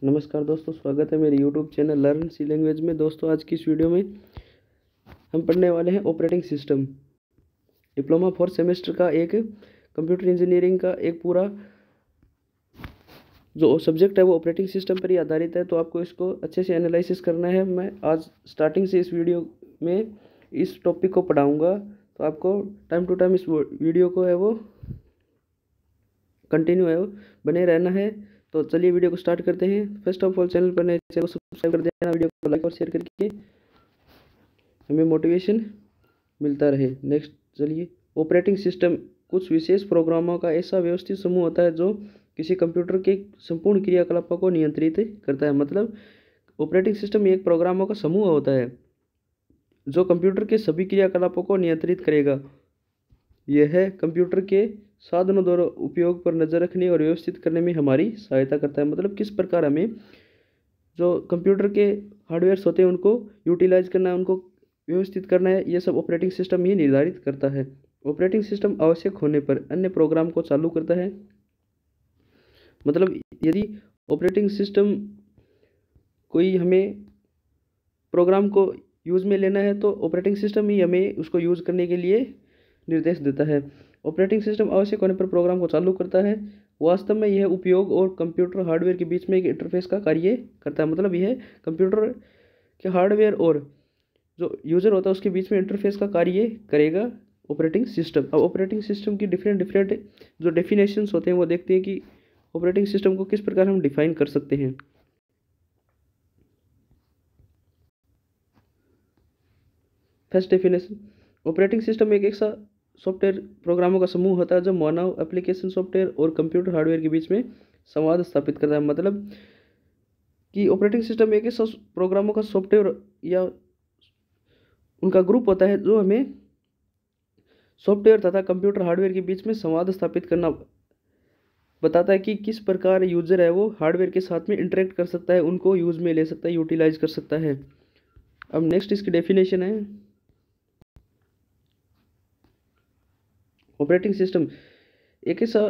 नमस्कार दोस्तों, स्वागत है मेरे YouTube channel learn C language में। दोस्तों आज की इस वीडियो में हम पढ़ने वाले हैं ऑपरेटिंग सिस्टम। डिप्लोमा 4 सेमेस्टर का एक कंप्यूटर इंजीनियरिंग का एक पूरा जो सब्जेक्ट है वो ऑपरेटिंग सिस्टम पर ही आधारित है, तो आपको इसको अच्छे से एनालिसिस करना है। मैं आज स्टार्टिंग से इस वीडियो में इस टॉपिक को पढ़ाऊँगा, तो आपको टाइम टू टाइम इस वीडियो को है वो कंटिन्यू है वो बने रहना है। तो चलिए वीडियो को स्टार्ट करते हैं। फर्स्ट ऑफ ऑल चैनल पर नए चैनल को सब्सक्राइब कर देना, वीडियो को लाइक और शेयर करके हमें मोटिवेशन मिलता रहे। नेक्स्ट चलिए, ऑपरेटिंग सिस्टम कुछ विशेष प्रोग्रामों का ऐसा व्यवस्थित समूह होता है जो किसी कंप्यूटर के संपूर्ण क्रियाकलापों को नियंत्रित करता है। मतलब ऑपरेटिंग सिस्टम एक प्रोग्रामों का समूह होता है जो कंप्यूटर के सभी क्रियाकलापों को नियंत्रित करेगा। यह कंप्यूटर के साधनों द्वारा उपयोग पर नज़र रखने और व्यवस्थित करने में हमारी सहायता करता है। मतलब किस प्रकार हमें जो कंप्यूटर के हार्डवेयर्स होते हैं उनको यूटिलाइज करना है, उनको व्यवस्थित करना है, ये सब ऑपरेटिंग सिस्टम ही निर्धारित करता है। ऑपरेटिंग सिस्टम आवश्यक होने पर अन्य प्रोग्राम को चालू करता है। मतलब यदि ऑपरेटिंग सिस्टम कोई हमें प्रोग्राम को यूज़ में लेना है तो ऑपरेटिंग सिस्टम ही हमें उसको यूज़ करने के लिए निर्देश देता है। ऑपरेटिंग सिस्टम आवश्यक होने पर प्रोग्राम को चालू करता है। वास्तव में यह उपयोग और कंप्यूटर हार्डवेयर के बीच में एक इंटरफेस का कार्य करता है। मतलब यह कंप्यूटर के हार्डवेयर और जो यूज़र होता है उसके बीच में इंटरफेस का कार्य करेगा ऑपरेटिंग सिस्टम। अब ऑपरेटिंग सिस्टम की डिफरेंट जो डेफिनेशंस होते हैं वो देखते हैं कि ऑपरेटिंग सिस्टम को किस प्रकार हम डिफाइन कर सकते हैं। फर्स्ट डेफिनेशन, ऑपरेटिंग सिस्टम एक ऐसा सॉफ्टवेयर प्रोग्रामों का समूह होता है जो मानव एप्लीकेशन सॉफ्टवेयर और कंप्यूटर हार्डवेयर के बीच में संवाद स्थापित करता है। मतलब कि ऑपरेटिंग सिस्टम एक ऐसा प्रोग्रामों का सॉफ्टवेयर या उनका ग्रुप होता है जो हमें सॉफ्टवेयर तथा कंप्यूटर हार्डवेयर के बीच में संवाद स्थापित करना बताता है कि किस प्रकार यूजर है वो हार्डवेयर के साथ में इंटरेक्ट कर सकता है, उनको यूज़ में ले सकता है, यूटिलाइज कर सकता है। अब नेक्स्ट इसकी डेफिनेशन है, ऑपरेटिंग सिस्टम एक ऐसा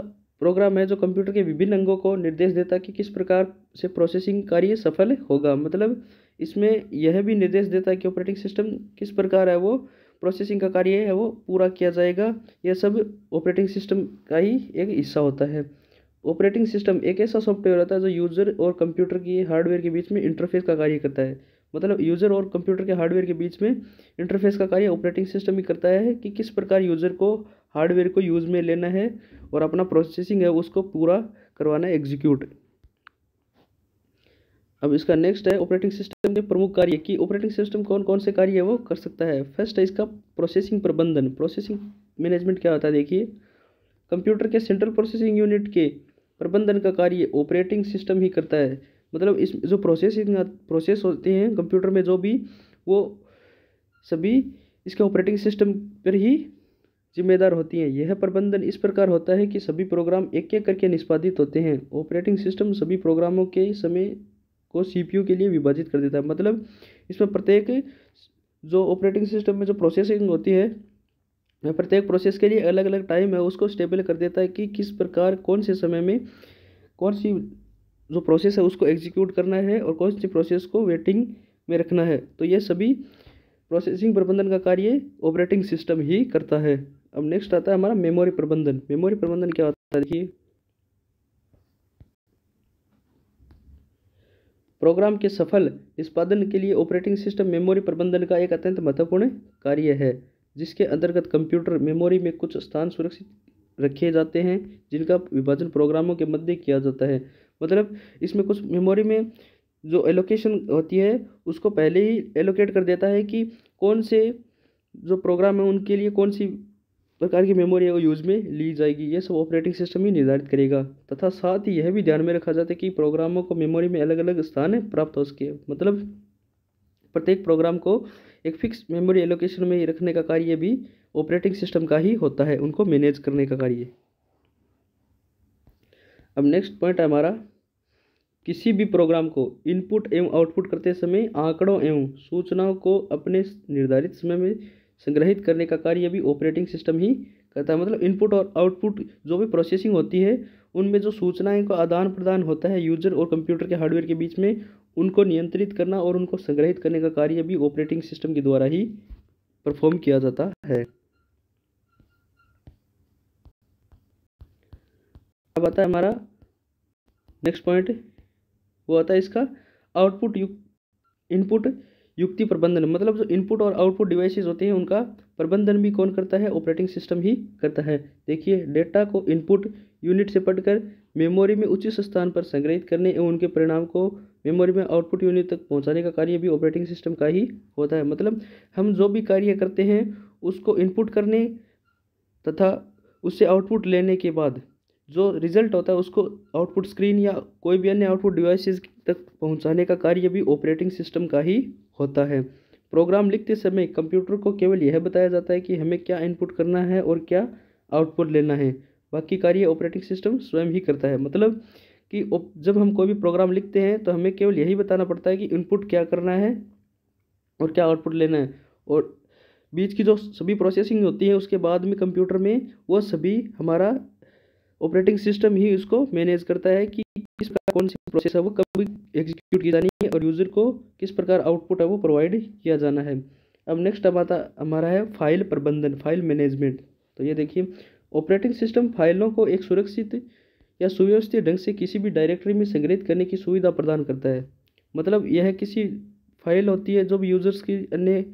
प्रोग्राम है जो कंप्यूटर के विभिन्न अंगों को निर्देश देता है कि किस प्रकार से प्रोसेसिंग कार्य सफल होगा। मतलब इसमें यह भी निर्देश देता है कि ऑपरेटिंग सिस्टम किस प्रकार है वो प्रोसेसिंग का कार्य है वो पूरा किया जाएगा। यह सब ऑपरेटिंग सिस्टम का ही एक हिस्सा होता है। ऑपरेटिंग सिस्टम एक ऐसा सॉफ्टवेयर होता है जो यूज़र और कंप्यूटर की हार्डवेयर के बीच में इंटरफेस का कार्य करता है। मतलब यूज़र और कंप्यूटर के हार्डवेयर के बीच में इंटरफेस का कार्य ऑपरेटिंग सिस्टम ही करता है कि किस प्रकार यूज़र को हार्डवेयर को यूज़ में लेना है और अपना प्रोसेसिंग है उसको पूरा करवाना है, एग्जीक्यूट। अब इसका नेक्स्ट है ऑपरेटिंग सिस्टम के प्रमुख कार्य कि ऑपरेटिंग सिस्टम कौन कौन से कार्य है वो कर सकता है। फर्स्ट है इसका प्रोसेसिंग प्रबंधन। प्रोसेसिंग मैनेजमेंट क्या होता है देखिए, कंप्यूटर के सेंट्रल प्रोसेसिंग यूनिट के प्रबंधन का कार्य ऑपरेटिंग सिस्टम ही करता है। मतलब इस जो प्रोसेस होते हैं कंप्यूटर में जो भी, वो सभी इसके ऑपरेटिंग सिस्टम पर ही जिम्मेदार होती हैं। यह प्रबंधन इस प्रकार होता है कि सभी प्रोग्राम एक एक करके निष्पादित होते हैं। ऑपरेटिंग सिस्टम सभी प्रोग्रामों के समय को सीपीयू के लिए विभाजित कर देता है। मतलब इसमें प्रत्येक जो ऑपरेटिंग सिस्टम में जो प्रोसेसिंग होती है, प्रत्येक प्रोसेस के लिए अलग अलग टाइम है उसको स्टेबल कर देता है कि किस प्रकार कौन से समय में कौन सी जो प्रोसेस है उसको एग्जीक्यूट करना है और कौन सी प्रोसेस को वेटिंग में रखना है। तो ये सभी प्रोसेसिंग प्रबंधन का कार्य ऑपरेटिंग सिस्टम ही करता है। अब नेक्स्ट आता है हमारा मेमोरी प्रबंधन। मेमोरी प्रबंधन क्या होता है देखिए, प्रोग्राम के सफल निष्पादन के लिए ऑपरेटिंग सिस्टम मेमोरी प्रबंधन का एक अत्यंत महत्वपूर्ण कार्य है, जिसके अंतर्गत कंप्यूटर मेमोरी में कुछ स्थान सुरक्षित रखे जाते हैं जिनका विभाजन प्रोग्रामों के मध्य किया जाता है। मतलब इसमें कुछ मेमोरी में जो एलोकेशन होती है उसको पहले ही एलोकेट कर देता है कि कौन से जो प्रोग्राम है उनके लिए कौन सी प्रकार की मेमोरी है वो यूज में ली जाएगी। ये सब ऑपरेटिंग सिस्टम ही निर्धारित करेगा। तथा साथ ही यह भी ध्यान में रखा जाता है कि प्रोग्रामों को मेमोरी में अलग अलग स्थान प्राप्त हो सके। मतलब प्रत्येक प्रोग्राम को एक फिक्स मेमोरी एलोकेशन में रखने का कार्य भी ऑपरेटिंग सिस्टम का ही होता है, उनको मैनेज करने का कार्य। अब नेक्स्ट पॉइंट है हमारा, किसी भी प्रोग्राम को इनपुट एवं आउटपुट करते समय आंकड़ों एवं सूचनाओं को अपने निर्धारित समय में संग्रहित करने का कार्य भी ऑपरेटिंग सिस्टम ही करता है। मतलब इनपुट और आउटपुट जो भी प्रोसेसिंग होती है उनमें जो सूचनाएं का आदान प्रदान होता है यूजर और कंप्यूटर के हार्डवेयर के बीच में, उनको नियंत्रित करना और उनको संग्रहित करने का कार्य भी ऑपरेटिंग सिस्टम के द्वारा ही परफॉर्म किया जाता है। अब आता है हमारा नेक्स्ट पॉइंट, वो आता है इसका आउटपुट इनपुट युक्ति प्रबंधन। मतलब जो इनपुट और आउटपुट डिवाइसेस होते हैं उनका प्रबंधन भी कौन करता है? ऑपरेटिंग सिस्टम ही करता है। देखिए, डेटा को इनपुट यूनिट से पढ़कर मेमोरी में उचित स्थान पर संग्रहित करने एवं उनके परिणाम को मेमोरी में आउटपुट यूनिट तक पहुंचाने का कार्य भी ऑपरेटिंग सिस्टम का ही होता है। मतलब हम जो भी कार्य करते हैं उसको इनपुट करने तथा उससे आउटपुट लेने के बाद जो रिजल्ट होता है उसको आउटपुट स्क्रीन या कोई भी अन्य आउटपुट डिवाइसेस तक पहुंचाने का कार्य भी ऑपरेटिंग सिस्टम का ही होता है। प्रोग्राम लिखते समय कंप्यूटर को केवल यह बताया जाता है कि हमें क्या इनपुट करना है और क्या आउटपुट लेना है, बाकी कार्य ऑपरेटिंग सिस्टम स्वयं ही करता है। मतलब कि जब हम कोई भी प्रोग्राम लिखते हैं तो हमें केवल यही बताना पड़ता है कि इनपुट क्या करना है और क्या आउटपुट लेना है, और बीच की जो सभी प्रोसेसिंग होती है उसके बाद में कंप्यूटर में वो सभी हमारा ऑपरेटिंग सिस्टम ही उसको मैनेज करता है कि किस प्रकार कौन सी प्रोसेस है वो कब एग्जीक्यूट की जानी है और यूज़र को किस प्रकार आउटपुट है वो प्रोवाइड किया जाना है। अब नेक्स्ट आता हमारा है फाइल प्रबंधन, फाइल मैनेजमेंट। तो ये देखिए, ऑपरेटिंग सिस्टम फाइलों को एक सुरक्षित या सुव्यवस्थित ढंग से किसी भी डायरेक्टरी में संग्रहित करने की सुविधा प्रदान करता है। मतलब यह किसी फाइल होती है जो भी यूजर्स की अन्य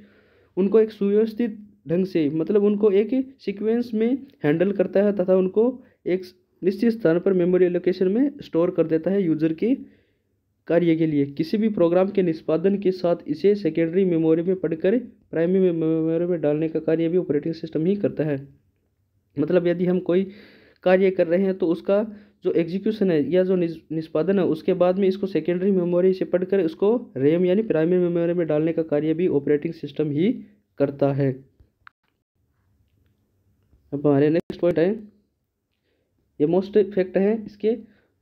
उनको एक सुव्यवस्थित ढंग से, मतलब उनको एक सीक्वेंस में हैंडल करता है तथा उनको एक निश्चित स्थान पर मेमोरी लोकेशन में स्टोर कर देता है यूजर के कार्य के लिए। किसी भी प्रोग्राम के निष्पादन के साथ इसे सेकेंडरी मेमोरी में पढ़कर प्राइमरी मेमोरी में डालने का कार्य भी ऑपरेटिंग सिस्टम ही करता है। मतलब यदि हम कोई कार्य कर रहे हैं तो उसका जो एग्जीक्यूशन है या जो निष्पादन है उसके बाद में इसको सेकेंडरी मेमोरी से पढ़कर उसको रैम यानी प्राइमरी मेमोरी में डालने का कार्य भी ऑपरेटिंग सिस्टम ही करता है। अब हमारे नेक्स्ट पॉइंट है, ये मोस्ट फैक्ट है इसके,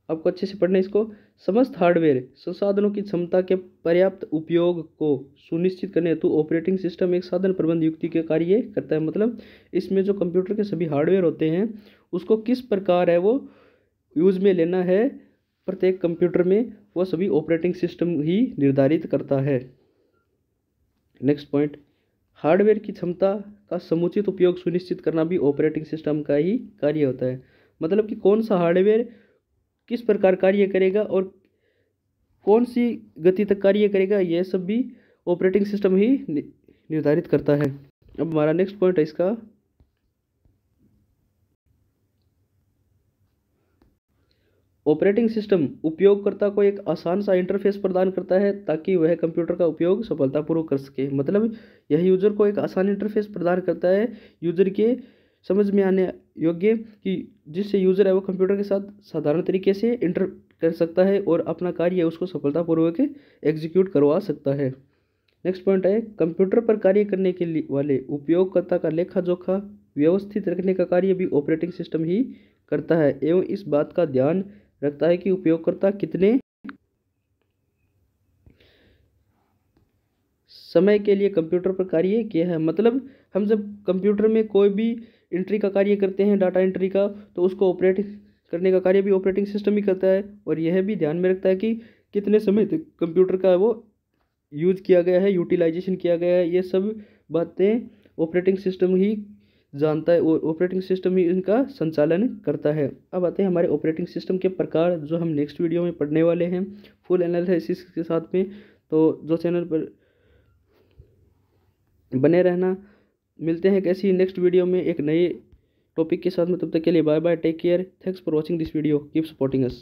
आपको अच्छे से पढ़ना है इसको। समस्त हार्डवेयर संसाधनों की क्षमता के पर्याप्त उपयोग को सुनिश्चित करने हेतु ऑपरेटिंग सिस्टम एक साधन प्रबंध युक्ति के कार्य करता है। मतलब इसमें जो कंप्यूटर के सभी हार्डवेयर होते हैं उसको किस प्रकार है वो यूज में लेना है प्रत्येक कंप्यूटर में, वो सभी ऑपरेटिंग सिस्टम ही निर्धारित करता है। नेक्स्ट पॉइंट, हार्डवेयर की क्षमता का समुचित उपयोग सुनिश्चित करना भी ऑपरेटिंग सिस्टम का ही कार्य होता है। मतलब कि कौन सा हार्डवेयर किस प्रकार कार्य करेगा और कौन सी गति तक कार्य करेगा, यह सब भी ऑपरेटिंग सिस्टम ही निर्धारित करता है। अब हमारा नेक्स्ट पॉइंट है इसका, ऑपरेटिंग सिस्टम उपयोगकर्ता को एक आसान सा इंटरफेस प्रदान करता है ताकि वह कंप्यूटर का उपयोग सफलतापूर्वक कर सके। मतलब यह यूजर को एक आसान इंटरफेस प्रदान करता है यूजर के समझ में आने योग्य, कि जिससे यूजर है वो कंप्यूटर के साथ साधारण तरीके से इंटर कर सकता है और अपना कार्य उसको सफलतापूर्वक एग्जीक्यूट करवा सकता है। नेक्स्ट पॉइंट है, कंप्यूटर पर कार्य करने के लिए वाले उपयोगकर्ता का लेखा जोखा व्यवस्थित रखने का कार्य भी ऑपरेटिंग सिस्टम ही करता है एवं इस बात का ध्यान रखता है कि उपयोगकर्ता कितने समय के लिए कंप्यूटर पर कार्य किया है। मतलब हम जब कंप्यूटर में कोई भी एंट्री का कार्य करते हैं, डाटा एंट्री का, तो उसको ऑपरेट करने का कार्य भी ऑपरेटिंग सिस्टम ही करता है और यह भी ध्यान में रखता है कि कितने समय तक कंप्यूटर का वो यूज किया गया है, यूटिलाइजेशन किया गया है। ये सब बातें ऑपरेटिंग सिस्टम ही जानता है और ऑपरेटिंग सिस्टम ही इनका संचालन करता है। अब आते हैं हमारे ऑपरेटिंग सिस्टम के प्रकार, जो हम नेक्स्ट वीडियो में पढ़ने वाले हैं फुल एनालिसिस के साथ में। तो जो चैनल पर बने रहना। मिलते हैं कैसी नेक्स्ट वीडियो में एक नए टॉपिक के साथ में, तब तक के लिए bye bye, take care, thanks for watching this video, keep supporting us.